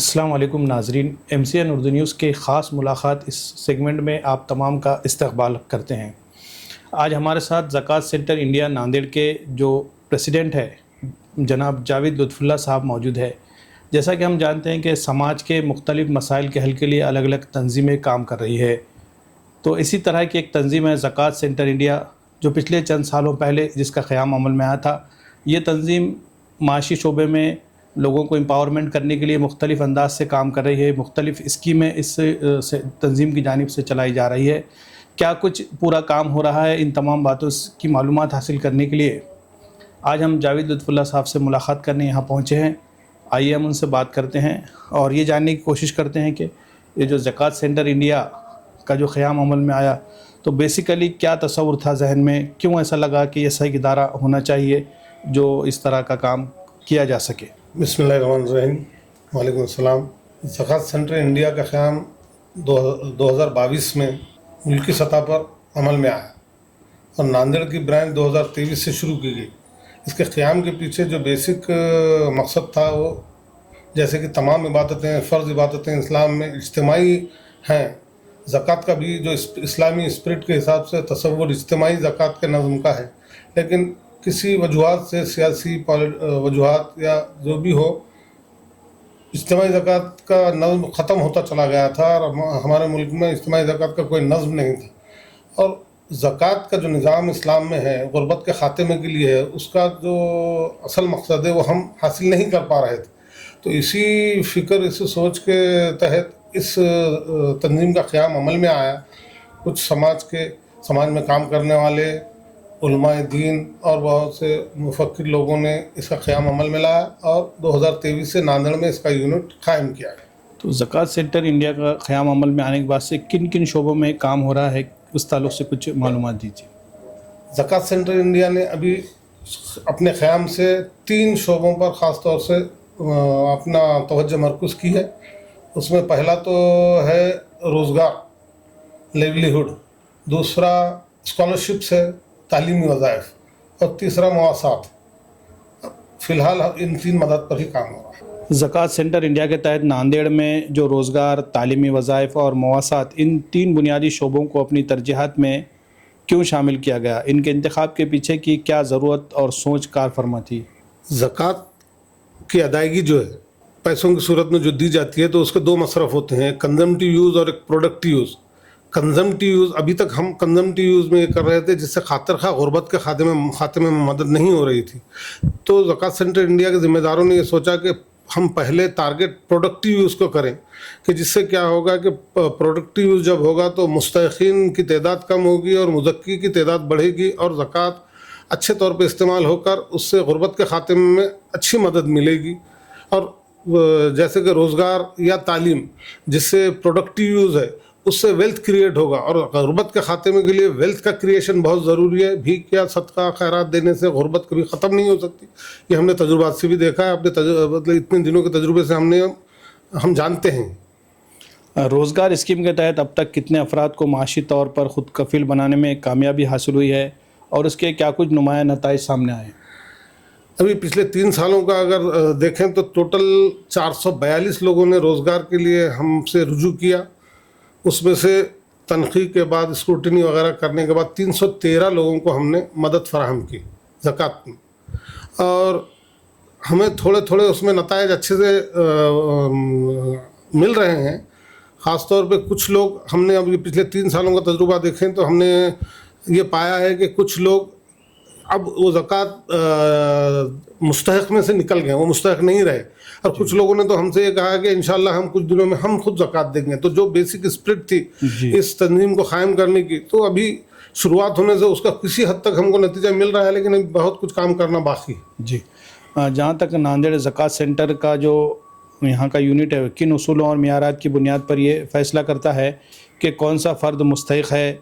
السلام علیکم ناظرین، MCN اردو نیوز کے خاص ملاقات اس سیگمنٹ میں آپ تمام کا استقبال کرتے ہیں۔ آج ہمارے ساتھ زکوٰۃ سینٹر انڈیا ناندیڑ کے جو پریسیڈنٹ ہے جناب جاوید لطف اللہ صاحب موجود ہے۔ جیسا کہ ہم جانتے ہیں کہ سماج کے مختلف مسائل کے حل کے لیے الگ الگ تنظیمیں کام کر رہی ہے، تو اسی طرح کی ایک تنظیم ہے زکوٰۃ سینٹر انڈیا، جو پچھلے چند سالوں پہلے جس کا قیام عمل میں آیا تھا۔ یہ تنظیم معاشی شعبے میں لوگوں کو امپاورمنٹ کرنے کے لیے مختلف انداز سے کام کر رہی ہے، مختلف اسکیمیں اس تنظیم کی جانب سے چلائی جا رہی ہے۔ کیا کچھ پورا کام ہو رہا ہے، ان تمام باتوں کی معلومات حاصل کرنے کے لیے آج ہم جاوید لطف اللہ صاحب سے ملاقات کرنے یہاں پہنچے ہیں۔ آئیے ہم ان سے بات کرتے ہیں اور یہ جاننے کی کوشش کرتے ہیں کہ یہ جو زکوٰۃ سینٹر انڈیا کا جو قیام عمل میں آیا، تو بیسیکلی کیا تصور تھا ذہن میں، کیوں ایسا لگا کہ یہ صحیح ادارہ ہونا چاہیے جو اس طرح کا کام کیا جا سکے۔ بسم اللہ الرحمن الرحیم، وعلیکم السلام۔ زکوٰۃ سینٹر انڈیا کا قیام 2022 میں ملکی سطح پر عمل میں آیا اور ناندیڑ کی برانچ 2023 سے شروع کی گئی۔ اس کے قیام کے پیچھے جو بیسک مقصد تھا وہ جیسے کہ تمام عبادتیں، فرض عبادتیں اسلام میں اجتماعی ہیں، زکوٰۃ کا بھی جو اسلامی اسپرٹ کے حساب سے تصور اجتماعی زکوٰۃ کے نظم کا ہے، لیکن کسی وجوہات سے سیاسی وجوہات یا جو بھی ہو، اجتماعی زکوٰۃ کا نظم ختم ہوتا چلا گیا تھا اور ہمارے ملک میں اجتماعی زکوٰۃ کا کوئی نظم نہیں تھا۔ اور زکوٰۃ کا جو نظام اسلام میں ہے، غربت کے خاتمے کے لیے ہے، اس کا جو اصل مقصد ہے وہ ہم حاصل نہیں کر پا رہے تھے۔ تو اسی فکر، اسی سوچ کے تحت اس تنظیم کا قیام عمل میں آیا۔ کچھ سماج میں کام کرنے والے علماء دین اور بہت سے مفکر لوگوں نے اس کا قیام عمل میں لایا اور 2023 سے ناندیڑ میں اس کا یونٹ قائم کیا گیا۔ تو زکوٰۃ سینٹر انڈیا کا قیام عمل میں آنے کے بعد سے کن کن شعبوں میں کام ہو رہا ہے، اس تعلق سے کچھ معلومات دیجیے۔ زکوٰۃ سینٹر انڈیا نے ابھی اپنے قیام سے 3 شعبوں پر خاص طور سے اپنا توجہ مرکوز کی ہے۔ اس میں پہلا تو ہے روزگار، لیولیہڈ، دوسرا اسکالرشپس ہے، تعلیمی وظائف، اور تیسرا مواسات۔ فی الحال ان 3 مدد پر ہی کام ہو رہا ہے۔ زکوٰۃ سینٹر انڈیا کے تحت ناندیڑ میں جو روزگار، تعلیمی وظائف اور مواسات، ان 3 بنیادی شعبوں کو اپنی ترجیحات میں کیوں شامل کیا گیا؟ ان کے انتخاب کے پیچھے کی کیا ضرورت اور سوچ کار فرما تھی؟ زکوٰۃ کی ادائیگی جو ہے پیسوں کی صورت میں جو دی جاتی ہے، تو اس کے 2 مصرف ہوتے ہیں، ایک کنزمپٹیو یوز اور ایک پروڈکٹیو یوز۔ کنزمپٹیو یوز، ابھی تک ہم کنزمپٹیو یوز میں یہ کر رہے تھے جس سے خاطر خواہ غربت کے خاتمے میں مدد نہیں ہو رہی تھی۔ تو زکوٰۃ سینٹر انڈیا کے ذمہ داروں نے یہ سوچا کہ ہم پہلے ٹارگٹ پروڈکٹیو یوز کو کریں، کہ جس سے کیا ہوگا کہ پروڈکٹیو یوز جب ہوگا تو مستحقین کی تعداد کم ہوگی اور مزکی کی تعداد بڑھے گی، اور زکوٰۃ اچھے طور پہ استعمال ہو کر اس سے غربت کے خاتمے میں اچھی مدد ملے گی۔ اور جیسے کہ روزگار یا تعلیم، جس سے پروڈکٹیو یوز ہے، اس سے ویلتھ کریٹ ہوگا، اور غربت کے خاتمے کے لیے ویلتھ کا کریشن بہت ضروری ہے۔ بھیک یا صدقہ خیرات دینے سے غربت کبھی ختم نہیں ہو سکتی، یہ ہم نے تجربات سے بھی دیکھا ہے، اپنے اتنے دنوں کے تجربے سے ہم جانتے ہیں۔ روزگار اسکیم کے تحت اب تک کتنے افراد کو معاشی طور پر خود کفیل بنانے میں کامیابی حاصل ہوئی ہے، اور اس کے کیا کچھ نمایاں نتائج سامنے آئے؟ ابھی پچھلے 3 سالوں کا اگر دیکھیں تو ٹوٹل 442 لوگوں نے روزگار کے لیے ہم سے رجوع کیا۔ اس میں سے تنقیح کے بعد، اسکروٹنی وغیرہ کرنے کے بعد 313 لوگوں کو ہم نے مدد فراہم کی زکوٰۃ میں، اور ہمیں تھوڑے تھوڑے اس میں نتائج اچھے سے مل رہے ہیں۔ خاص طور پہ کچھ لوگ، ہم نے ابھی پچھلے 3 سالوں کا تجربہ دیکھیں تو ہم نے یہ پایا ہے کہ کچھ لوگ اب وہ زکوٰۃ مستحق میں سے نکل گئے، وہ مستحق نہیں رہے، اور کچھ لوگوں نے تو ہم سے یہ کہا کہ انشاءاللہ ہم کچھ دنوں میں ہم خود زکوٰۃ دیں گے۔ تو جو بیسک اسپرٹ تھی اس تنظیم کو قائم کرنے کی، تو ابھی شروعات ہونے سے اس کا کسی حد تک ہم کو نتیجہ مل رہا ہے، لیکن ابھی بہت کچھ کام کرنا باقی ہے۔ جی، جہاں تک ناندیڑ زکوٰۃ سینٹر کا جو یہاں کا یونٹ ہے، کن اصولوں اور معیارات کی بنیاد پر یہ فیصلہ کرتا ہے کہ کون سا فرد مستحق ہے،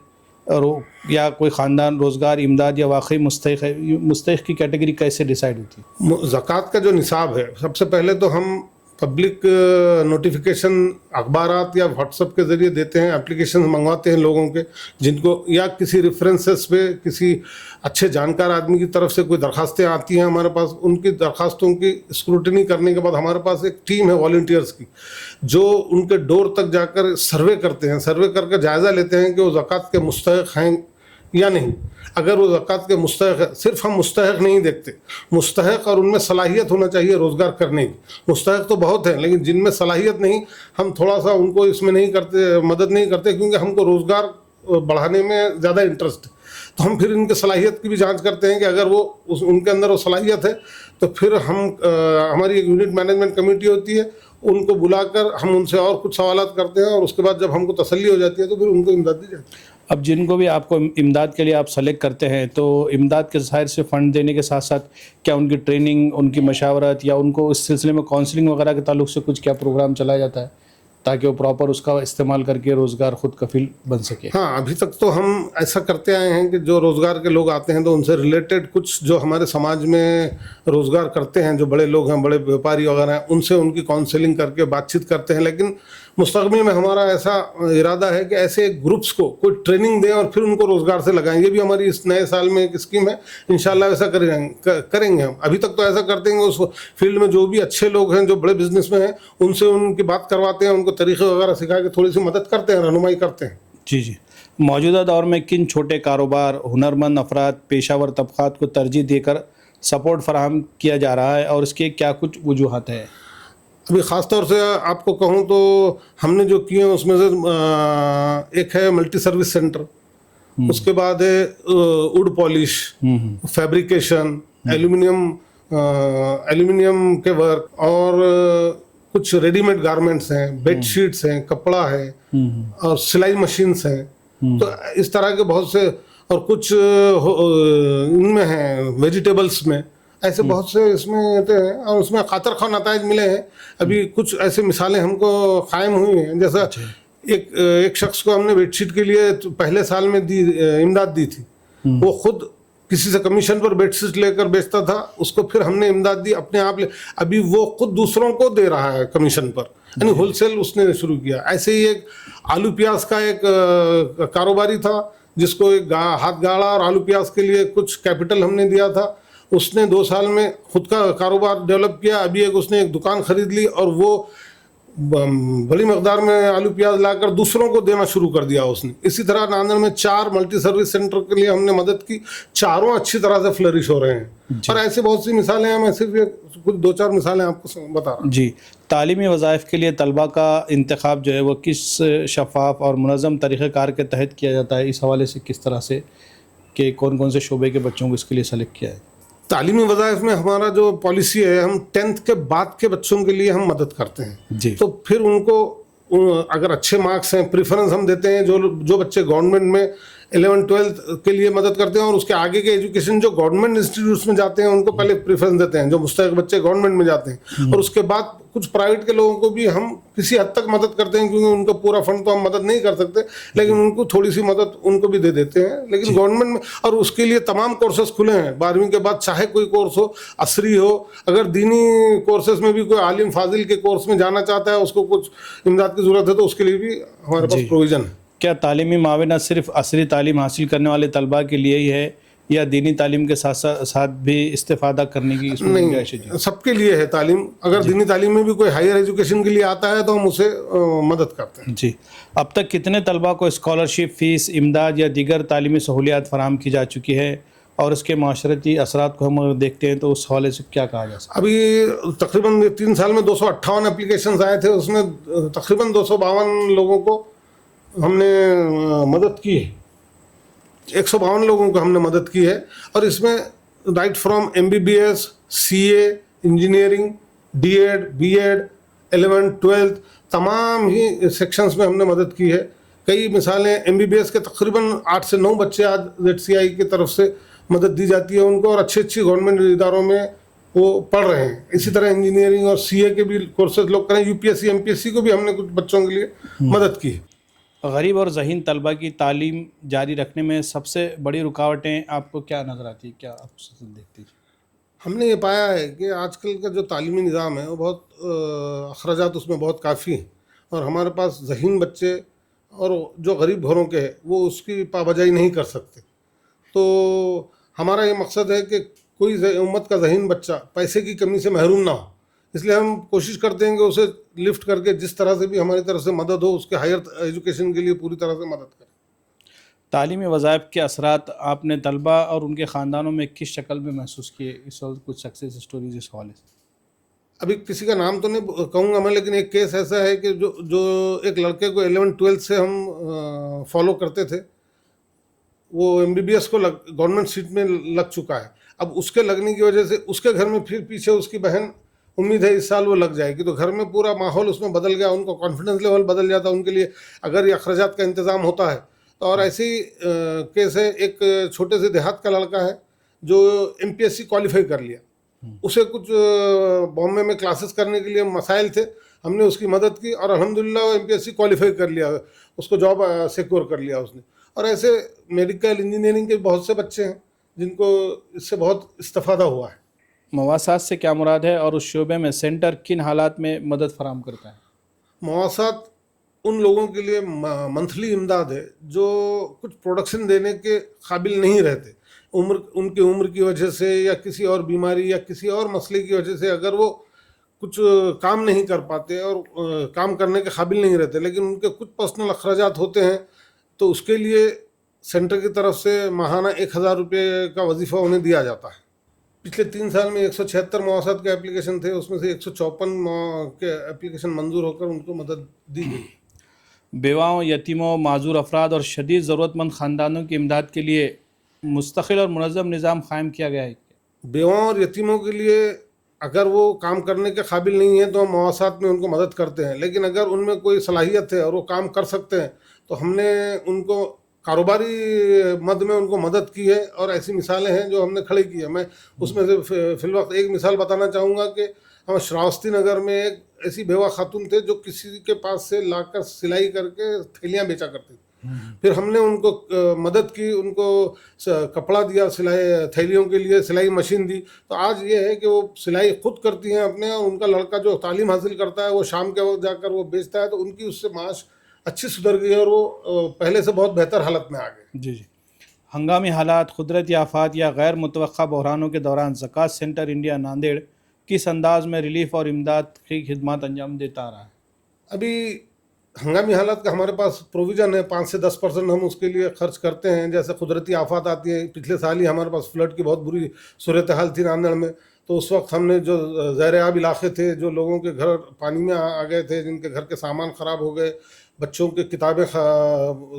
اور یا کوئی خاندان روزگار، امداد یا واقعی مستحق ہے؟ مستحق کی کیٹیگری کیسے ڈیسائیڈ ہوتی ہے؟ زکوٰۃ کا جو نصاب ہے، سب سے پہلے تو ہم पब्लिक नोटिफिकेशन अखबारात या व्हाट्सएप के ज़रिए देते हैं, एप्लीकेशन मंगवाते हैं लोगों के, जिनको या किसी रेफरेंसेस पे किसी अच्छे जानकार आदमी की तरफ से कोई दरखास्तें आती हैं हमारे पास, उनकी दरखास्तों की स्क्रूटनी करने के बाद हमारे पास एक टीम है वॉलंटियर्स की जो उनके डोर तक जाकर सर्वे करते हैं, सर्वे करके जायज़ा लेते हैं कि वो ज़कात के मुस्तहिक हैं या नहीं। अगर वो ज़कात के मुस्तहिक है, सिर्फ हम मुस्तहिक नहीं देखते, मुस्तहिक और उनमें सलाहियत होना चाहिए रोज़गार करने की। मुस्तहिक तो बहुत हैं, लेकिन जिनमें सलाहियत नहीं, हम थोड़ा सा उनको इसमें नहीं करते, मदद नहीं करते, क्योंकि हमको रोज़गार बढ़ाने में ज़्यादा इंटरेस्ट है। तो हम फिर इनके सलाहियत की भी जांच करते हैं कि अगर वो उनके अंदर वो सलाहियत है तो फिर हम हमारी एक यूनिट मैनेजमेंट कमेटी होती है, उनको बुलाकर हम उनसे और कुछ सवालात करते हैं और उसके बाद जब हमको तसल्ली हो जाती है तो फिर उनको इमदाद दी जाती है। अब जिनको भी आपको इमदाद के लिए आप सेलेक्ट करते हैं तो इमदाद के ज़ाहिर से फ़ंड देने के साथ साथ क्या उनकी ट्रेनिंग, उनकी मशावरत या उनको इस सिलसिले में काउंसलिंग वगैरह के ताल्लुक से कुछ क्या प्रोग्राम चलाया जाता है ताकि वो प्रॉपर उसका इस्तेमाल करके रोज़गार खुद कफील बन सके? हाँ, अभी तक तो हम ऐसा करते आए हैं कि जो रोज़गार के लोग आते हैं तो उनसे रिलेटेड कुछ जो हमारे समाज में रोज़गार करते हैं, जो बड़े लोग हैं, बड़े व्यापारी वगैरह हैं, उनसे उनकी काउंसलिंग करके बातचीत करते हैं। लेकिन मुस्तक़बिल में हमारा ऐसा इरादा है कि ऐसे ग्रुप्स को कोई ट्रेनिंग दें और फिर उनको रोज़गार से लगाएं। ये भी हमारी इस नए साल में एक स्कीम है, इंशाल्लाह ऐसा करेंगे हम। अभी तक तो ऐसा करते हैं, उस फील्ड में जो भी अच्छे लोग हैं, जो बड़े बिजनेस में हैं, उनसे उनकी बात करवाते हैं, उनको तरीक़े वगैरह सिखा के थोड़ी सी मदद करते हैं, रहनुमाई करते हैं। जी जी। मौजूदा दौर में किन छोटे कारोबार, हुनरमंद अफराद, पेशावर तबक़ात को तरजीह देकर सपोर्ट फराहम किया जा रहा है और इसके क्या कुछ वजूहात हैं? अभी ख़ास तौर से आपको कहूँ तो हमने जो किए हैं उसमें से एक है मल्टी सर्विस सेंटर, उसके बाद है वुड पॉलिश, फैब्रिकेशन, एल्यूमिनियम के वर्क और कुछ रेडीमेड गारमेंट्स हैं, बेड शीट्स हैं, कपड़ा है और सिलाई मशीन्स हैं। तो इस तरह के बहुत से, और कुछ इनमें हैं वेजिटेबल्स में, ऐसे बहुत से इसमें हैं और उसमें खातर खा नताइज मिले हैं। अभी कुछ ऐसे मिसालें हमको कायम हुई हैं, जैसा एक शख्स को हमने बेडशीट के लिए पहले साल में इमदाद दी थी, वो खुद किसी से कमीशन पर बेडशीट लेकर बेचता था, उसको फिर हमने इमदाद दी अपने आप अभी वो खुद दूसरों को दे रहा है कमीशन पर, यानी होलसेल उसने शुरू किया। ऐसे ही एक आलू प्याज का एक कारोबारी था जिसको एक हाथ गाड़ा और आलू प्याज के लिए कुछ कैपिटल हमने दिया था, उसने 2 साल में खुद का कारोबार डेवलप किया। अभी उसने एक दुकान खरीद ली और वो बड़ी मकदार में आलू प्याज लाकर दूसरों को देना शुरू कर दिया उसने। इसी तरह नांदेड़ में 4 मल्टी सर्विस सेंटर के लिए हमने मदद की, चारों अच्छी तरह से फ्लरिश हो रहे हैं। और ऐसे बहुत सी मिसालें हैं, मैं सिर्फ कुछ 2-4 मिसालें आपको बता रहा हूँ। जी, तालीमी वज़ाइफ के लिए तलबा का इंतखाब जो है वो किस शफ़ाफ और मुनज़्ज़म तरीक़ेकार के तहत किया जाता है? इस हवाले से किस तरह से कि कौन कौन से शोबे के बच्चों को इसके लिए सेलेक्ट किया है? तालीमी वज़ाइफ में हमारा जो पॉलिसी है, हम 10th के बाद के बच्चों के लिए हम मदद करते हैं जी। तो फिर उनको अगर अच्छे मार्क्स हैं, प्रेफरेंस हम देते हैं। जो बच्चे गवर्नमेंट में 11-12 के लिए मदद करते हैं और उसके आगे के एजुकेशन जो गवर्नमेंट इंस्टीट्यूट्स में जाते हैं उनको पहले प्रेफरेंस देते हैं, जो मुस्तहिक बच्चे गवर्नमेंट में जाते हैं। और उसके बाद कुछ प्राइवेट के लोगों को भी हम किसी हद तक मदद करते हैं, क्योंकि उनको पूरा फंड तो हम मदद नहीं कर सकते, लेकिन उनको थोड़ी सी मदद उनको भी दे देते हैं। लेकिन गवर्नमेंट में, और उसके लिए तमाम कोर्सेज खुले हैं 12वीं के बाद, चाहे कोई कोर्स हो, असरी हो, अगर दीनी कोर्सेज में भी कोई आलिम फाजिल के कोर्स में जाना चाहता है, उसको कुछ इमदाद की ज़रूरत है, तो उसके लिए भी हमारे पास प्रोविज़न है। क्या तालीमी माविना सिर्फ असरी तालीम हासिल करने वाले तलबा के लिए ही है या दीनी तालीम के साथ साथ भी इस्तेफादा करने की इसमें गुंजाइश है? सबके लिए है तालीम। अगर दीनी तालीम में भी कोई हायर एजुकेशन के लिए आता है तो हम उसे मदद करते हैं। जी। अब तक कितने तलबा को स्कॉलरशिप, फ़ीस, इमदाद या दीगर तालीमी सहूलियात फराहम की जा चुकी है और उसके माशरती असरात को हम देखते हैं तो उस हवाले से क्या कहा जा सकता है? अभी तकरीबन 3 साल में 258 एप्लीकेशन आए थे, उसमें तकरीबन 252 लोगों को हमने मदद की है। 152 लोगों को हमने मदद की है और इसमें right from MBBS, CA, engineering, D.Ed, B.Ed, 11th, 12th तमाम ही सेक्शंस में हमने मदद की है। कई मिसालें MBBS के तकरीबन 8 से 9 बच्चे आज ZCI की तरफ से मदद दी जाती है उनको, और अच्छी गवर्नमेंट इदारों में वो पढ़ रहे हैं। इसी तरह इंजीनियरिंग और CA के भी कोर्सेज लोग करें। UPSC, MPSC को भी हमने कुछ बच्चों के लिए मदद की है। गरीब और ज़हीन तलबा की तालीम जारी रखने में सबसे बड़ी रुकावटें आपको क्या नज़र आती है, क्या आप देखते हैं? ہم نے یہ پایا ہے کہ آج کل کا جو تعلیمی نظام ہے وہ بہت اخراجات اس میں بہت کافی ہیں، اور ہمارے پاس ذہین بچے اور جو غریب گھروں کے ہیں وہ اس کی پابجائی نہیں کر سکتے. تو ہمارا یہ مقصد ہے کہ کوئی امت کا ذہین بچہ پیسے کی کمی سے محروم نہ ہو، اس لیے ہم کوشش کرتے ہیں کہ اسے لفٹ کر کے جس طرح سے بھی ہماری طرف سے مدد ہو اس کے ہائر ایجوکیشن کے لیے پوری طرح سے مدد کریں. تعلیمی وظائف کے اثرات آپ نے طلبہ اور ان کے خاندانوں میں کس شکل میں محسوس کیے؟ اس وقت کچھ سکسیز اسٹوریز اس حوالے سے. ابھی کسی کا نام تو نہیں کہوں گا میں، لیکن ایک کیس ایسا ہے کہ جو ایک لڑکے کو 11th-12th سے ہم فالو کرتے تھے، وہ MBBS کو گورنمنٹ سیٹ میں لگ چکا ہے. اب اس کے لگنے کی وجہ سے اس کے گھر میں پھر پیچھے اس کی بہن امید ہے اس سال وہ لگ جائے گی، تو گھر میں پورا ماحول اس میں بدل گیا، ان کو کانفیڈنس لیول بدل جاتا ان کے لیے اگر یہ اخراجات کا انتظام ہوتا ہے. تو اور ایسی کیس ہے، ایک چھوٹے سے دیہات کا لڑکا ہے جو MPSC کوالیفائی کر لیا، اسے کچھ بامبے میں کلاسز کرنے کے لیے مسائل تھے، ہم نے اس کی مدد کی اور الحمدللہ وہ MPSC کوالیفائی کر لیا، اس کو جاب سیکور کر لیا اس نے. اور ایسے میڈیکل انجینئرنگ کے بہت سے بچے ہیں جن کو اس سے بہت استفادہ ہوا ہے. مواسات سے کیا مراد ہے اور اس شعبے میں سینٹر کن حالات میں مدد فراہم کرتا ہے؟ مواسات ان لوگوں کے لیے منتھلی امداد ہے جو کچھ پروڈکشن دینے کے قابل نہیں رہتے، ان کی عمر کی وجہ سے یا کسی اور بیماری یا کسی اور مسئلے کی وجہ سے اگر وہ کچھ کام نہیں کر پاتے اور کام کرنے کے قابل نہیں رہتے، لیکن ان کے کچھ پرسنل اخراجات ہوتے ہیں، تو اس کے لیے سینٹر کی طرف سے ماہانہ 1000 روپے کا وظیفہ انہیں دیا جاتا ہے. پچھلے 3 سال میں 176 مواسات کے اپلیکیشن تھے، اس میں سے 154 کے اپلیکیشن منظور ہو کر ان کو مدد دی گئی. بیواؤں، یتیموں، معذور افراد اور شدید ضرورت مند خاندانوں کی امداد کے لیے مستقل اور منظم نظام قائم کیا گیا ہے. بیواؤں اور یتیموں کے لیے اگر وہ کام کرنے کے قابل نہیں ہیں تو ہم مواسات میں ان کو مدد کرتے ہیں، لیکن اگر ان میں کوئی صلاحیت ہے اور وہ کام کر سکتے ہیں تو ہم نے ان کو کاروباری مد میں ان کو مدد کی ہے، اور ایسی مثالیں ہیں جو ہم نے کھڑی کی ہے. میں اس میں سے فی الوقت ایک مثال بتانا چاہوں گا کہ ہم شراوستی نگر میں ایک ایسی بیوہ خاتون تھے جو کسی کے پاس سے لا کر سلائی کر کے تھیلیاں بیچا کرتی تھی. پھر ہم نے ان کو مدد کی، ان کو کپڑا دیا، سلائی تھیلیوں کے لیے سلائی مشین دی. تو آج یہ ہے کہ وہ سلائی خود کرتی ہیں اپنے، اور ان کا لڑکا جو تعلیم حاصل کرتا ہے وہ شام کے وقت جا کر وہ بیچتا ہے، تو ان کی اس سے معاش اچھی سدھر گئی اور وہ پہلے سے بہت بہتر حالت میں آ گئے. جی. ہنگامی حالات، قدرتی آفات یا غیر متوقع بحرانوں کے دوران زکوٰۃ سینٹر انڈیا ناندیڑ کس انداز میں ریلیف اور امداد کی خدمات انجام دیتا آ رہا ہے؟ ابھی ہنگامی حالات کا ہمارے پاس پروویژن ہے، 5 سے 10% ہم اس کے لیے خرچ کرتے ہیں. جیسے قدرتی آفات آتی ہیں، پچھلے سال ہی ہمارے پاس فلڈ کی بہت بری صورتحال تھی ناندیڑ میں، تو اس وقت ہم نے جو زیر آب علاقے تھے، جو لوگوں کے گھر پانی میں آ گئے تھے، جن کے گھر کے سامان خراب ہو گئے، بچوں کی کتابیں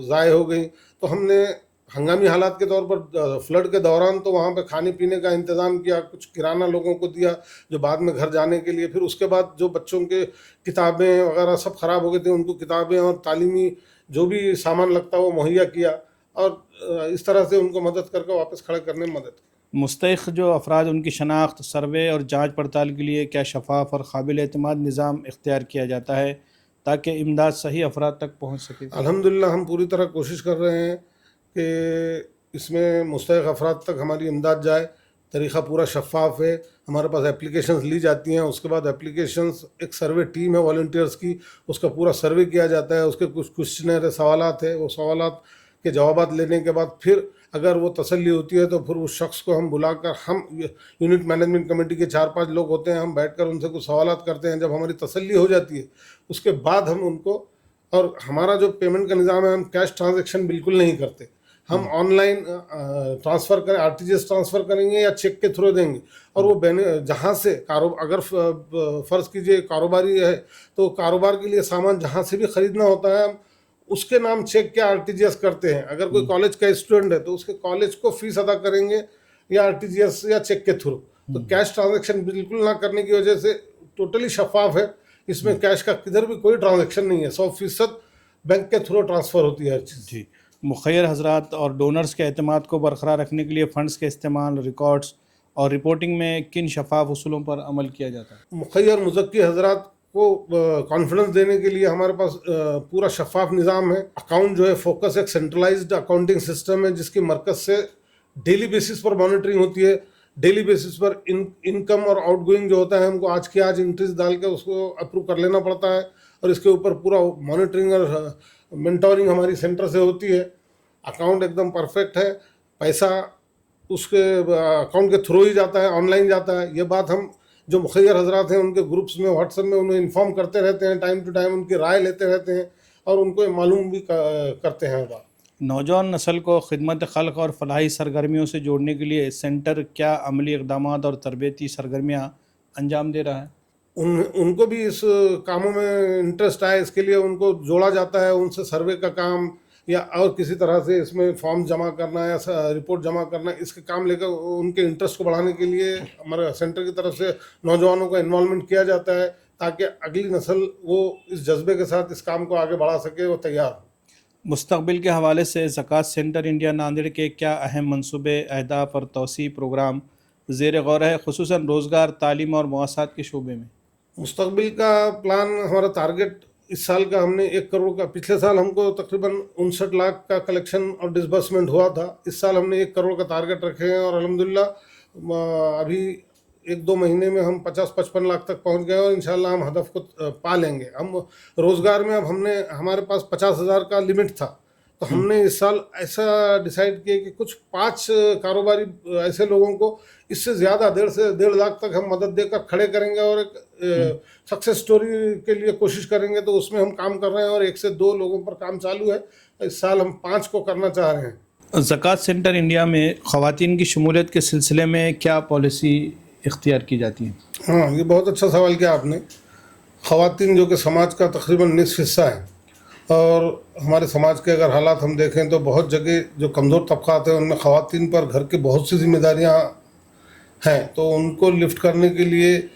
ضائع ہو گئیں، تو ہم نے ہنگامی حالات کے طور پر فلڈ کے دوران تو وہاں پہ کھانے پینے کا انتظام کیا، کچھ کرانہ لوگوں کو دیا جو بعد میں گھر جانے کے لیے. پھر اس کے بعد جو بچوں کے کتابیں وغیرہ سب خراب ہو گئے تھے، ان کو کتابیں اور تعلیمی جو بھی سامان لگتا وہ مہیا کیا، اور اس طرح سے ان کو مدد کر کے واپس کھڑے کرنے میں مدد کی. مستحق جو افراد، ان کی شناخت، سروے اور جانچ پڑتال کے لیے کیا شفاف اور قابل اعتماد نظام اختیار کیا جاتا ہے تاکہ امداد صحیح افراد تک پہنچ سکے؟ الحمدللہ ہم پوری طرح کوشش کر رہے ہیں کہ اس میں مستحق افراد تک ہماری امداد جائے. طریقہ پورا شفاف ہے، ہمارے پاس اپلیکیشنز لی جاتی ہیں، اس کے بعد اپلیکیشنز ایک سروے ٹیم ہے والنٹیئرز کی، اس کا پورا سروے کیا جاتا ہے، اس کے کچھ کوشچنر سوالات ہیں، وہ سوالات کے جوابات لینے کے بعد پھر اگر وہ تسلی ہوتی ہے تو پھر اس شخص کو ہم بلا کر، ہم یونٹ مینجمنٹ کمیٹی کے 4-5 لوگ ہوتے ہیں، ہم بیٹھ کر ان سے کچھ سوالات کرتے ہیں. جب ہماری تسلی ہو جاتی ہے اس کے بعد ہم ان کو، اور ہمارا جو پیمنٹ کا نظام ہے، ہم کیش ٹرانزیکشن بالکل نہیں کرتے، ہم آن لائن ٹرانسفر کریں، RTGS ٹرانسفر کریں گے یا چیک کے تھرو دیں گے. اور وہ جہاں سے اگر فرض کیجئے کاروباری ہے تو کاروبار کے لیے سامان جہاں سے بھی خریدنا ہوتا ہے ہم اس کے نام چیک کے RTGS کرتے ہیں. اگر کوئی کالج کا اسٹوڈنٹ ہے تو اس کے کالج کو فیس ادا کریں گے یا RTGS یا چیک کے تھرو. تو کیش ٹرانزیکشن بالکل نہ کرنے کی وجہ سے ٹوٹلی شفاف ہے، اس میں کیش کا کدھر بھی کوئی ٹرانزیکشن نہیں ہے، 100% بینک کے تھرو ٹرانسفر ہوتی ہے ہر چیز. جی. مخیر حضرات اور ڈونرز کے اعتماد کو برقرار رکھنے کے لیے فنڈز کے استعمال، ریکارڈز اور رپورٹنگ میں کن شفاف اصولوں پر عمل کیا جاتا ہے؟ مخیر مزکی حضرات کو کانفیڈنس دینے کے لیے ہمارے پاس پورا شفاف نظام ہے. اکاؤنٹ جو ہے فوکس ایک سینٹرلائزڈ اکاؤنٹنگ سسٹم ہے جس کی مرکز سے ڈیلی بیسس پر مانیٹرنگ ہوتی ہے. डेली बेसिस पर इनकम और आउटगोइंग जो होता है हमको आज की आज इंट्रीज डाल के उसको अप्रूव कर लेना पड़ता है, और इसके ऊपर पूरा मॉनिटरिंग और मेंटोरिंग हमारी सेंटर से होती है। अकाउंट एकदम परफेक्ट है, पैसा उसके अकाउंट के थ्रू ही जाता है, ऑनलाइन जाता है। ये बात हम जो मुखियर हजरात हैं उनके ग्रुप्स में व्हाट्सएप में उन्हें इन्फॉर्म करते रहते हैं, टाइम टू टाइम उनकी राय लेते रहते हैं और उनको मालूम भी करते हैं बात। नौजवान नस्ल को खिदमत खल्क और फलाही सरगर्मियों से जोड़ने के लिए सेंटर क्या अमली इक़दाम और तरबियती सरगर्मियाँ अंजाम दे रहा है? उनको भी इस कामों में इंटरेस्ट आए, इसके लिए उनको जोड़ा जाता है, उनसे सर्वे का काम या और किसी तरह से इसमें फॉर्म जमा करना या रिपोर्ट जमा करना, इसके काम लेकर उनके इंटरेस्ट को बढ़ाने के लिए हमारे सेंटर की तरफ से नौजवानों का इन्वॉल्वमेंट किया जाता है, ताकि अगली नस्ल वो इस जज्बे के साथ इस काम को आगे बढ़ा सके, वो तैयार हो। मुस्तक़बिल के हवाले से ज़कात सेंटर इंडिया नांदेड़ के क्या अहम मंसूबे, अहदाफ और तौसी प्रोग्राम ज़ेर गौर है, खुसूसन रोज़गार, तालीम और मवासात के शोबे में? मुस्तक़बिल का प्लान, हमारा टारगेट इस साल का हमने 1 करोड़ का, पिछले साल हमको तकरीबन 59 लाख का कलेक्शन और डिसबर्समेंट हुआ था। इस साल हमने 1 करोड़ का टारगेट रखे हैं और अल्हम्दुलिल्लाह अभी 1-2 महीने में हम 50-55 लाख तक पहुंच गए और इंशाल्लाह हम हदफ को पा लेंगे। हम रोज़गार में अब हमारे पास 50,000 का लिमिट था, तो हमने इस साल ऐसा डिसाइड किया कि कुछ 5 कारोबारी ऐसे लोगों को इससे ज़्यादा 1.5 लाख तक हम मदद देकर खड़े करेंगे और एक सक्सेस स्टोरी के लिए कोशिश करेंगे। तो उसमें हम काम कर रहे हैं और 1 से 2 लोगों पर काम चालू है। इस साल हम 5 को करना चाह रहे हैं। ज़कात सेंटर इंडिया में ख़वातीन की शमूलियत के सिलसिले में क्या पॉलिसी इख्तियार की जाती है? हाँ, ये बहुत अच्छा सवाल किया आपने। ख़वातीन जो कि समाज का तकरीबन निस्फ हिस्सा है, और हमारे समाज के अगर हालात हम देखें तो बहुत जगह जो कमज़ोर तबक़ात हैं उनमें ख़वातीन पर घर की बहुत सी जिम्मेदारियाँ हैं, तो उनको लिफ्ट करने के लिए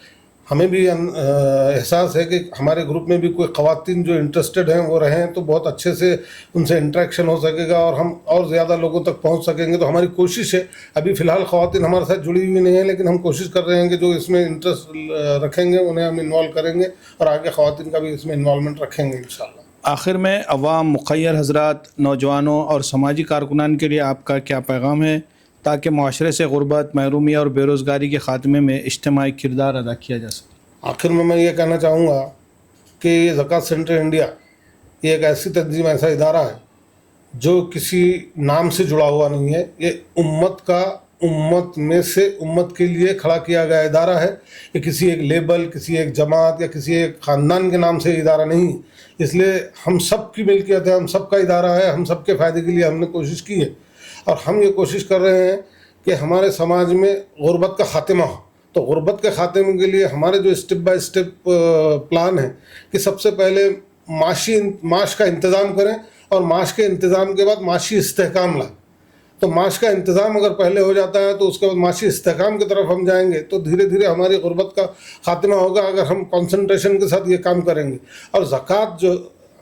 हमें भी एहसास है कि हमारे ग्रुप में भी कोई ख़वातीन जो इंटरेस्टेड हैं वो रहें, तो बहुत अच्छे से उनसे इंटरेक्शन हो सकेगा और हम और ज़्यादा लोगों तक पहुंच सकेंगे। तो हमारी कोशिश है, अभी फ़िलहाल ख़वातीन हमारे साथ जुड़ी हुई नहीं है, लेकिन हम कोशिश कर रहे हैं कि जो इसमें इंटरेस्ट रखेंगे उन्हें हम इन्वॉल्व करेंगे और आगे ख़वातीन का भी इसमें इन्वॉल्वमेंट रखेंगे इंशाअल्लाह। आखिर में अवाम, मुखय्यर हज़रात, नौजवानों और समाजी कारकुनान के लिए आपका क्या पैगाम है, ताकि माशरे से गुर्बत, महरूमी और बेरोज़गारी के ख़ात्मे में इज्तिमाई किरदार अदा किया जा सके? आखिर में मैं ये कहना चाहूँगा कि ज़कात सेंटर इंडिया ये एक ऐसी तंजीम, ऐसा इदारा है जो किसी नाम से जुड़ा हुआ नहीं है। ये उम्मत में से उम्मत के लिए खड़ा किया गया इदारा है। ये किसी एक लेबल, किसी एक जमात या किसी एक ख़ानदान के नाम से इदारा नहीं है। इसलिए हम सब की मिल्कियत है, हम सब का इदारा है, हम सब के फ़ायदे के लिए हमने कोशिश की है और हम ये कोशिश कर रहे हैं कि हमारे समाज में गुर्बत का ख़ात्मा हो। तो गुर्बत के ख़ात्मे के लिए हमारे जो स्टेप बाय स्टेप प्लान है कि सबसे पहले माश का इंतज़ाम करें और माश के इंतज़ाम के बाद माशी इस्तेहकाम लाएं। तो माश का इंतज़ाम अगर पहले हो जाता है तो उसके बाद माशी इस्तेहकाम की तरफ हम जाएंगे, तो धीरे धीरे हमारी गुर्बत का ख़ात्मा होगा अगर हम कंसंट्रेशन के साथ ये काम करेंगे। और ज़कात जो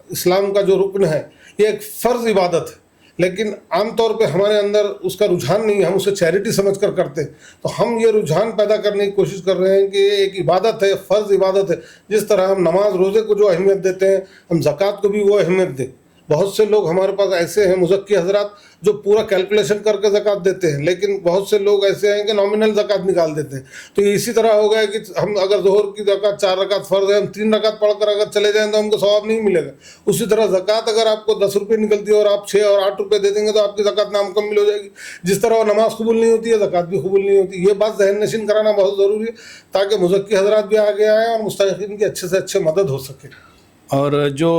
इस्लाम का जो रुकन है, ये एक फ़र्ज़ इबादत है, लेकिन आम तौर पे हमारे अंदर उसका रुझान नहीं है, हम उसे चैरिटी समझकर करते हैं। तो हम ये रुझान पैदा करने की कोशिश कर रहे हैं कि ये एक इबादत है, फ़र्ज़ इबादत है। जिस तरह हम नमाज रोज़े को जो अहमियत देते हैं, हम ज़कात को भी वो अहमियत दें। बहुत से लोग हमारे पास ऐसे हैं मुज़क्की हज़रात जो पूरा कैलकुलेशन करके ज़कात देते हैं, लेकिन बहुत से लोग ऐसे हैं कि नॉमिनल ज़कात निकाल देते हैं। तो ये इसी तरह हो गया कि हम अगर ज़ोहर की ज़कात 4 रकात फ़र्ज़ है, हम 3 रकात पढ़कर अगर चले जाएँ तो हमको सवाब नहीं मिलेगा। उसी तरह ज़कात अगर आपको 10 रुपये निकलती है और आप 6 और 8 रुपये दे देंगे तो आपकी ज़कात नामुकम्मल हो जाएगी। जिस तरह नमाज़ कबूल नहीं होती है, ज़कात भी कबूल नहीं होती। ये बात ज़हन नशीन कराना बहुत ज़रूरी है ताकि मुज़क्की हज़रात भी आगे आएँ और मुस्तहिक़ीन की अच्छे से अच्छे मदद हो सके। और जो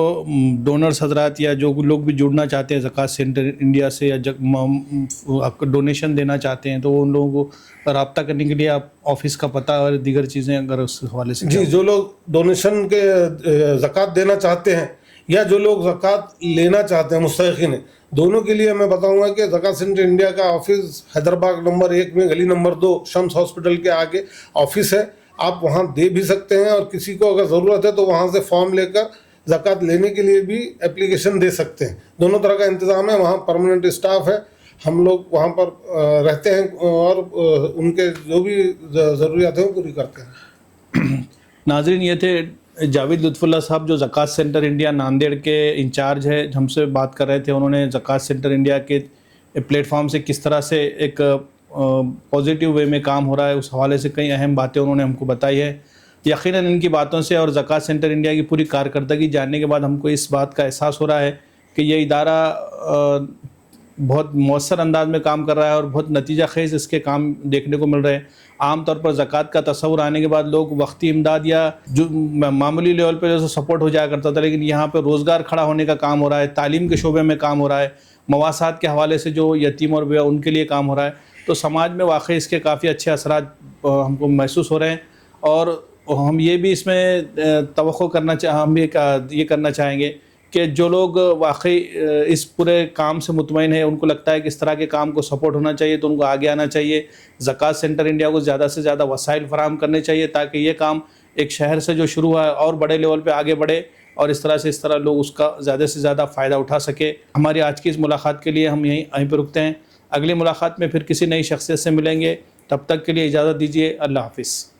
डोनर्स हजरात या जो लोग भी जुड़ना चाहते हैं ज़कात सेंटर इंडिया से या डोनेशन देना चाहते हैं, तो उन लोगों को रब्ता करने के लिए आप ऑफिस का पता और दीगर चीज़ें अगर उस हवाले से? जी, जो लोग डोनेशन के ज़कात देना चाहते हैं या जो लोग ज़कात लेना चाहते हैं मुस्तहिक़ीन, दोनों के लिए मैं बताऊंगा कि ज़कात सेंटर इंडिया का ऑफिस हैदराबाद नंबर 1 में गली नंबर 2 शम्स हॉस्पिटल के आगे ऑफिस है। आप वहाँ दे भी सकते हैं और किसी को अगर ज़रूरत है तो वहाँ से फॉर्म लेकर ज़कात लेने के लिए भी एप्लीकेशन दे सकते हैं। दोनों तरह का इंतज़ाम है। वहाँ परमानेंट स्टाफ है, हम लोग वहाँ पर रहते हैं और उनके जो भी ज़रूरियात हैं वो पूरी करते हैं। नाज़रीन, ये थे जावेद लुत्फ़ुल्लाह साहब जो ज़कात सेंटर इंडिया नांदेड़ के इंचार्ज है, हमसे बात कर रहे थे। उन्होंने ज़कात सेंटर इंडिया के प्लेटफॉर्म से किस तरह से एक پازیٹیو وے میں کام ہو رہا ہے، اس حوالے سے کئی اہم باتیں انہوں نے ہم کو بتائی ہے۔ یقیناً ان کی باتوں سے اور زکوٰۃ سینٹر انڈیا کی پوری کارکردگی جاننے کے بعد ہم کو اس بات کا احساس ہو رہا ہے کہ یہ ادارہ بہت مؤثر انداز میں کام کر رہا ہے اور بہت نتیجہ خیز اس کے کام دیکھنے کو مل رہے ہیں۔ عام طور پر زکوٰۃ کا تصور آنے کے بعد لوگ وقتی امداد یا جو معمولی لیول پہ جو سپورٹ ہو جایا کرتا تھا، لیکن یہاں پہ روزگار کھڑا ہونے کا کام ہو رہا ہے، تعلیم کے شعبے میں کام ہو رہا ہے، مواسات کے حوالے سے جو یتیم اور بیوہ ان کے لیے کام ہو رہا ہے، تو سماج میں واقعی اس کے کافی اچھے اثرات ہم کو محسوس ہو رہے ہیں۔ اور ہم یہ بھی اس میں توقع ہم یہ کرنا چاہیں گے کہ جو لوگ واقعی اس پورے کام سے مطمئن ہیں، ان کو لگتا ہے کہ اس طرح کے کام کو سپورٹ ہونا چاہیے، تو ان کو آگے آنا چاہیے۔ زکوٰۃ سینٹر انڈیا کو زیادہ سے زیادہ وسائل فراہم کرنے چاہیے تاکہ یہ کام ایک شہر سے جو شروع ہوا ہے اور بڑے لیول پہ آگے بڑھے، اور اس طرح لوگ اس کا زیادہ سے زیادہ فائدہ اٹھا سکے۔ ہماری آج کی اس ملاقات کے لیے ہم یہیں پہ رکتے ہیں۔ اگلی ملاقات میں پھر کسی نئی شخصیت سے ملیں گے، تب تک کے لیے اجازت دیجیے۔ اللہ حافظ۔